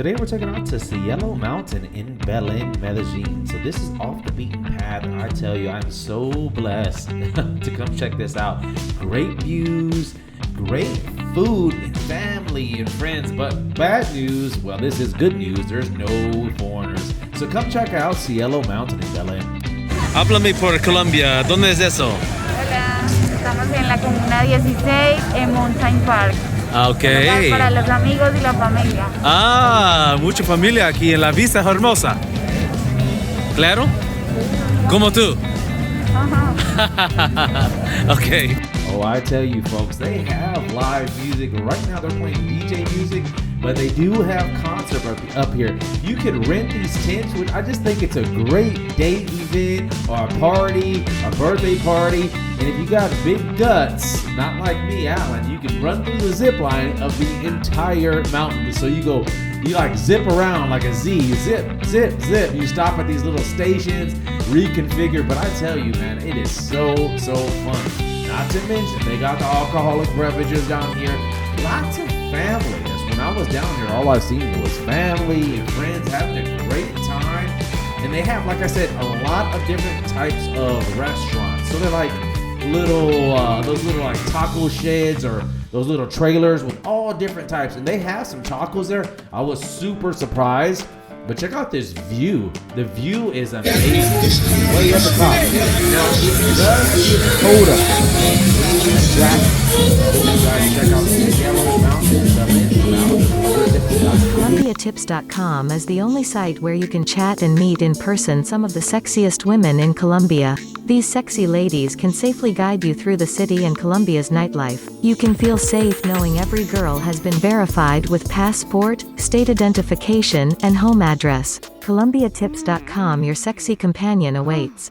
Today we're taking out to Cielo Mountain in Medellin, Medellin. So this is off the beaten path. I tell you, I'm so blessed to come check this out. Great views, great food, and family and friends. But bad news, well, this is good news. There's no foreigners. So come check out Cielo Mountain in Medellin. Háblame por Colombia. ¿Dónde es eso? Hola, estamos en la comuna 16 en Mountain Park. Ah, ok. Lugar para los amigos y la familia. Ah, mucha familia aquí en la vista hermosa. ¿Claro? Como tú. Okay. Oh, I tell you folks, they have live music. Right now they're playing DJ music, but they do have concert up here. You can rent these tents, which I just think it's a great day event or a party, a birthday party. And if you got big guts, not like me, Alan, you can run through the zip line of the entire mountain. So you like zip around like a Z, zip, zip, zip. You stop at these little stations, reconfigure. But I tell you, man, it is so fun. Not to mention, they got the alcoholic beverages down here. Lots of family. When I was down here, all I've seen was family and friends having a great time. And they have, like I said, a lot of different types of restaurants. So they're like those little like taco sheds or those little trailers with all different types. And they have some tacos there. I was super surprised. But check out this view. The view is amazing. Way up the top. Now, it does get cold up there. Check out the Yellow Mountain. ColombiaTips.com is the only site where you can chat and meet in person some of the sexiest women in Colombia. These sexy ladies can safely guide you through the city and Colombia's nightlife. You can feel safe knowing every girl has been verified with passport, state identification, and home address. ColombiaTips.com, your sexy companion awaits.